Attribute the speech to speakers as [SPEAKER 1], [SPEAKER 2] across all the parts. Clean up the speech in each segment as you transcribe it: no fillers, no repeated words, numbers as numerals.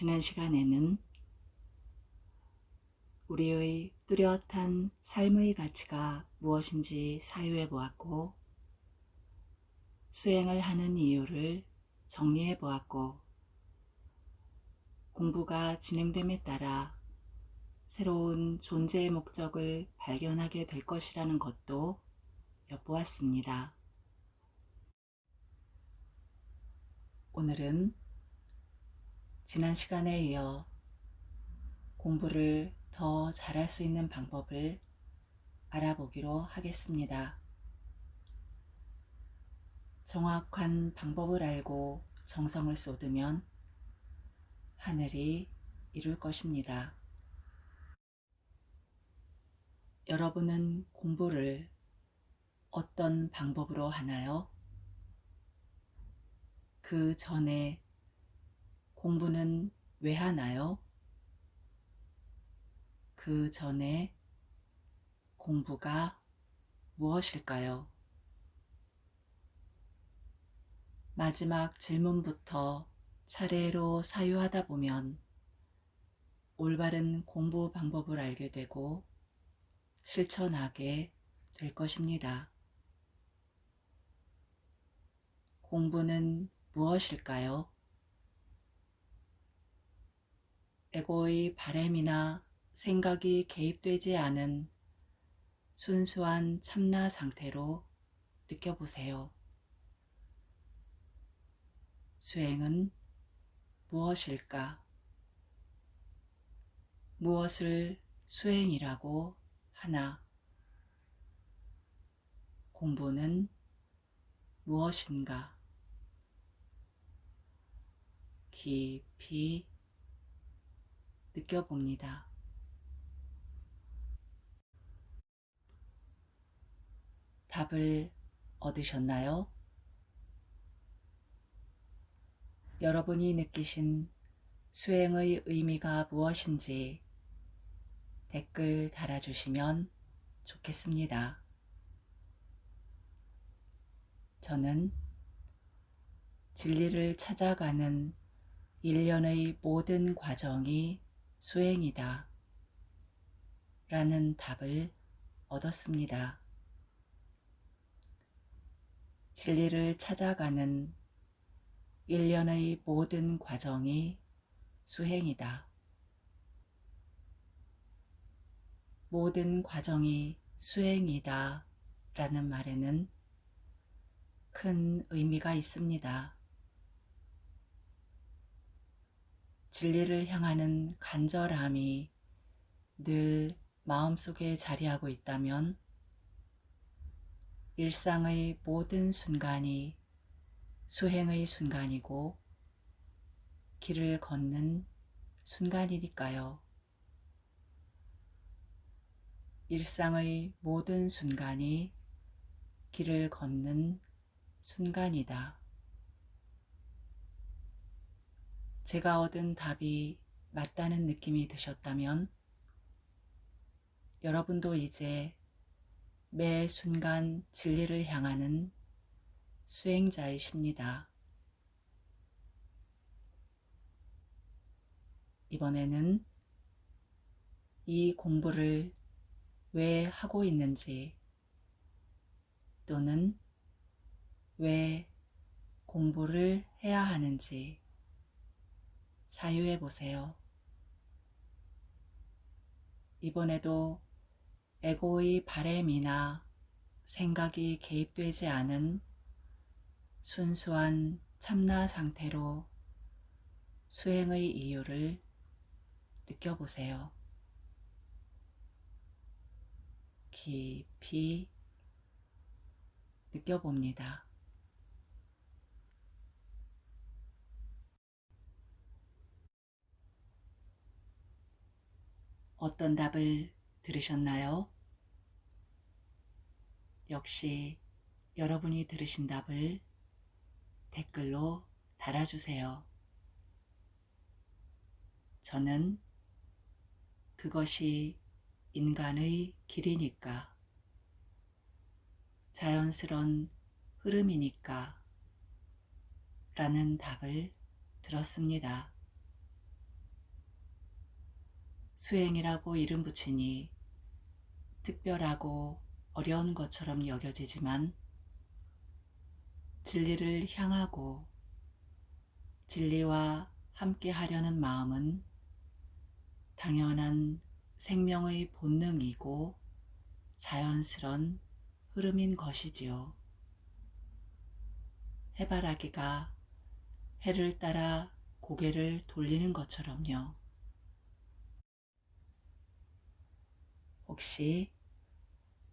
[SPEAKER 1] 지난 시간에는 우리의 뚜렷한 삶의 가치가 무엇인지 사유해 보았고, 수행을 하는 이유를 정리해 보았고, 공부가 진행됨에 따라 새로운 존재의 목적을 발견하게 될 것이라는 것도 엿보았습니다. 오늘은 지난 시간에 이어 공부를 더 잘할 수 있는 방법을 알아보기로 하겠습니다. 정확한 방법을 알고 정성을 쏟으면 하늘이 이룰 것입니다. 여러분은 공부를 어떤 방법으로 하나요? 그 전에 공부는 왜 하나요? 그 전에 공부가 무엇일까요? 마지막 질문부터 차례로 사유하다 보면 올바른 공부 방법을 알게 되고 실천하게 될 것입니다. 공부는 무엇일까요? 에고의 바램이나 생각이 개입되지 않은 순수한 참나 상태로 느껴보세요. 수행은 무엇일까? 무엇을 수행이라고 하나? 공부는 무엇인가? 깊이 느껴봅니다. 답을 얻으셨나요? 여러분이 느끼신 수행의 의미가 무엇인지 댓글 달아주시면 좋겠습니다. 저는 진리를 찾아가는 일련의 모든 과정이 수행이다 라는 답을 얻었습니다. 진리를 찾아가는 일련의 모든 과정이 수행이다. 모든 과정이 수행이다 라는 말에는 큰 의미가 있습니다. 진리를 향하는 간절함이 늘 마음속에 자리하고 있다면 일상의 모든 순간이 수행의 순간이고 길을 걷는 순간이니까요. 일상의 모든 순간이 길을 걷는 순간이다. 제가 얻은 답이 맞다는 느낌이 드셨다면 여러분도 이제 매 순간 진리를 향하는 수행자이십니다. 이번에는 이 공부를 왜 하고 있는지 또는 왜 공부를 해야 하는지 사유해 보세요. 이번에도 에고의 바램이나 생각이 개입되지 않은 순수한 참나 상태로 수행의 이유를 느껴보세요. 깊이 느껴봅니다. 어떤 답을 들으셨나요? 역시 여러분이 들으신 답을 댓글로 달아주세요. 저는 그것이 인간의 길이니까, 자연스런 흐름이니까 라는 답을 들었습니다. 수행이라고 이름 붙이니 특별하고 어려운 것처럼 여겨지지만 진리를 향하고 진리와 함께 하려는 마음은 당연한 생명의 본능이고 자연스런 흐름인 것이지요. 해바라기가 해를 따라 고개를 돌리는 것처럼요. 혹시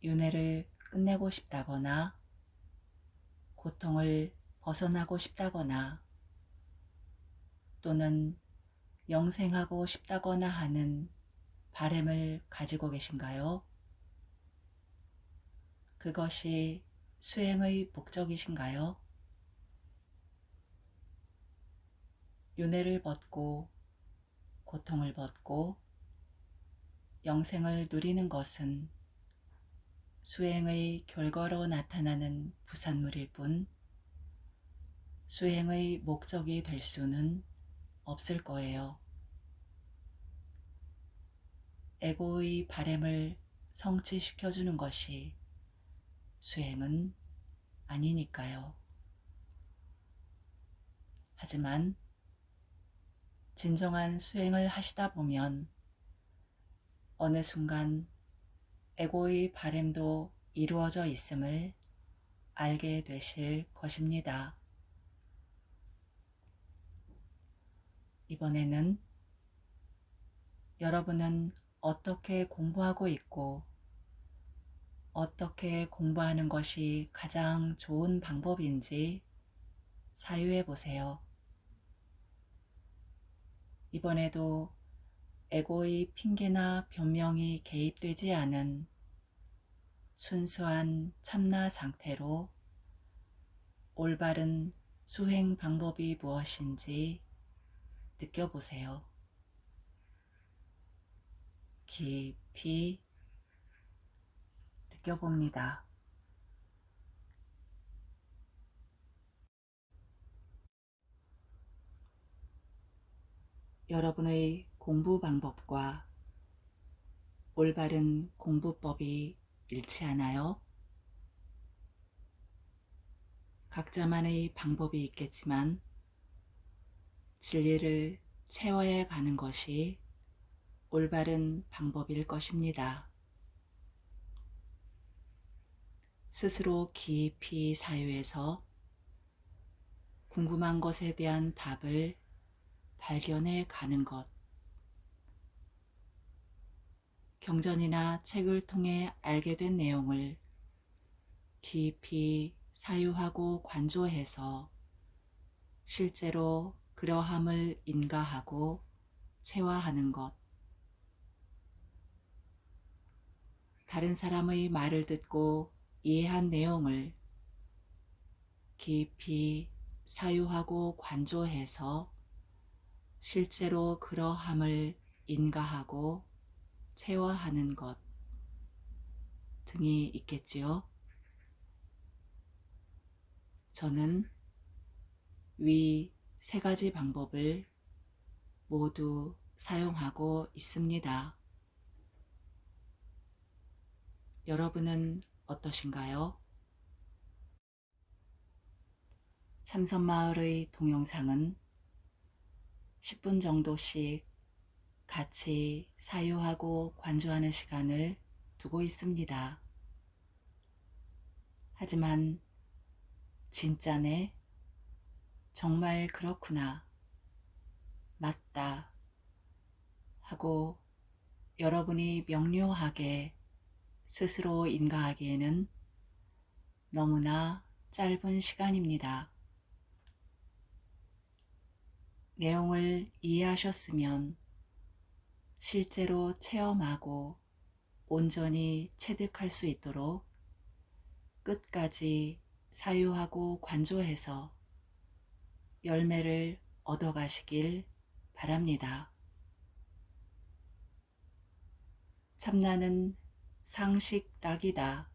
[SPEAKER 1] 윤회를 끝내고 싶다거나 고통을 벗어나고 싶다거나 또는 영생하고 싶다거나 하는 바램을 가지고 계신가요? 그것이 수행의 목적이신가요? 윤회를 벗고 고통을 벗고 영생을 누리는 것은 수행의 결과로 나타나는 부산물일 뿐 수행의 목적이 될 수는 없을 거예요. 에고의 바램을 성취시켜주는 것이 수행은 아니니까요. 하지만 진정한 수행을 하시다 보면 어느 순간 에고의 바램도 이루어져 있음을 알게 되실 것입니다. 이번에는 여러분은 어떻게 공부하고 있고 어떻게 공부하는 것이 가장 좋은 방법인지 사유해 보세요. 이번에도 에고의 핑계나 변명이 개입되지 않은 순수한 참나 상태로 올바른 수행 방법이 무엇인지 느껴보세요. 깊이 느껴봅니다. 여러분의 공부 방법과 올바른 공부법이 일치하나요? 각자만의 방법이 있겠지만 진리를 채워야 가는 것이 올바른 방법일 것입니다. 스스로 깊이 사유해서 궁금한 것에 대한 답을 발견해 가는 것. 경전이나 책을 통해 알게 된 내용을 깊이 사유하고 관조해서 실제로 그러함을 인가하고 체화하는 것. 다른 사람의 말을 듣고 이해한 내용을 깊이 사유하고 관조해서 실제로 그러함을 인가하고 체화하는 것 등이 있겠지요. 저는 위 세 가지 방법을 모두 사용하고 있습니다. 여러분은 어떠신가요? 참선마을의 동영상은 10분 정도씩 같이 사유하고 관조하는 시간을 두고 있습니다. 하지만 진짜네, 정말 그렇구나, 맞다 하고 여러분이 명료하게 스스로 인가하기에는 너무나 짧은 시간입니다. 내용을 이해하셨으면 실제로 체험하고 온전히 체득할 수 있도록 끝까지 사유하고 관조해서 열매를 얻어가시길 바랍니다. 참나는 상식락이다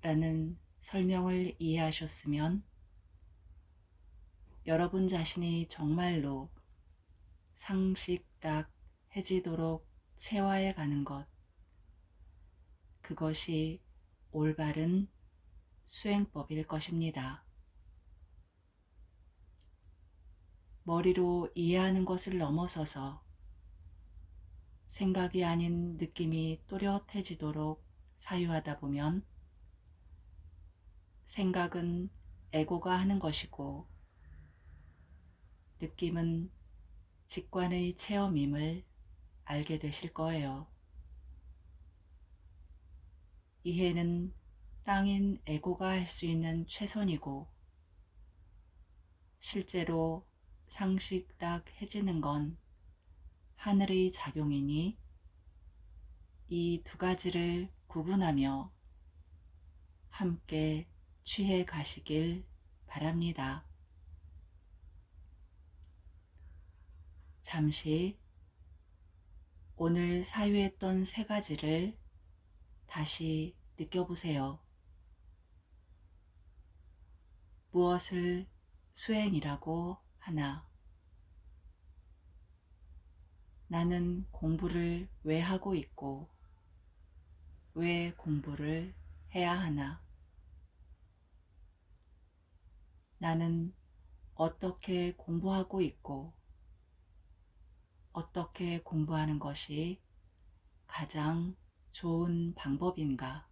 [SPEAKER 1] 라는 설명을 이해하셨으면 여러분 자신이 정말로 상식락 해지도록 체화해 가는 것, 그것이 올바른 수행법일 것입니다. 머리로 이해하는 것을 넘어서서 생각이 아닌 느낌이 또렷해지도록 사유하다 보면 생각은 에고가 하는 것이고 느낌은 직관의 체험임을 알게 되실 거예요. 이해는 땅인 에고가 할 수 있는 최선이고 실제로 상식락해지는 건 하늘의 작용이니 이 두 가지를 구분하며 함께 취해 가시길 바랍니다. 잠시 오늘 사유했던 세 가지를 다시 느껴보세요. 무엇을 수행이라고 하나? 나는 공부를 왜 하고 있고 왜 공부를 해야 하나? 나는 어떻게 공부하고 있고 어떻게 공부하는 것이 가장 좋은 방법인가?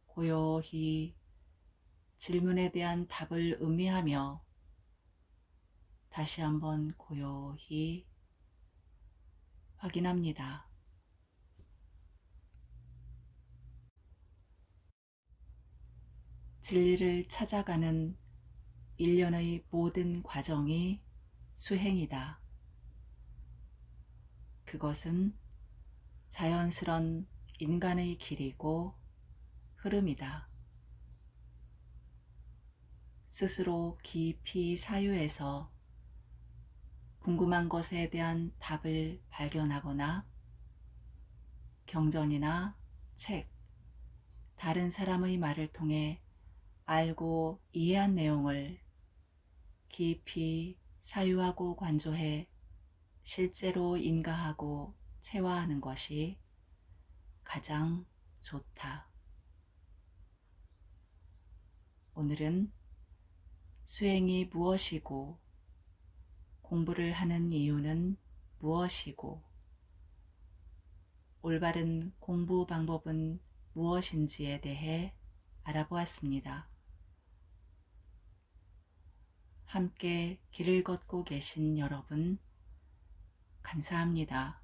[SPEAKER 1] 고요히 질문에 대한 답을 음미하며 다시 한번 고요히 확인합니다. 진리를 찾아가는 일련의 모든 과정이 수행이다. 그것은 자연스런 인간의 길이고 흐름이다. 스스로 깊이 사유해서 궁금한 것에 대한 답을 발견하거나 경전이나 책, 다른 사람의 말을 통해 알고 이해한 내용을 깊이 사유하고 관조해 실제로 인가하고 체화하는 것이 가장 좋다. 오늘은 수행이 무엇이고 공부를 하는 이유는 무엇이고 올바른 공부 방법은 무엇인지에 대해 알아보았습니다. 함께 길을 걷고 계신 여러분, 감사합니다.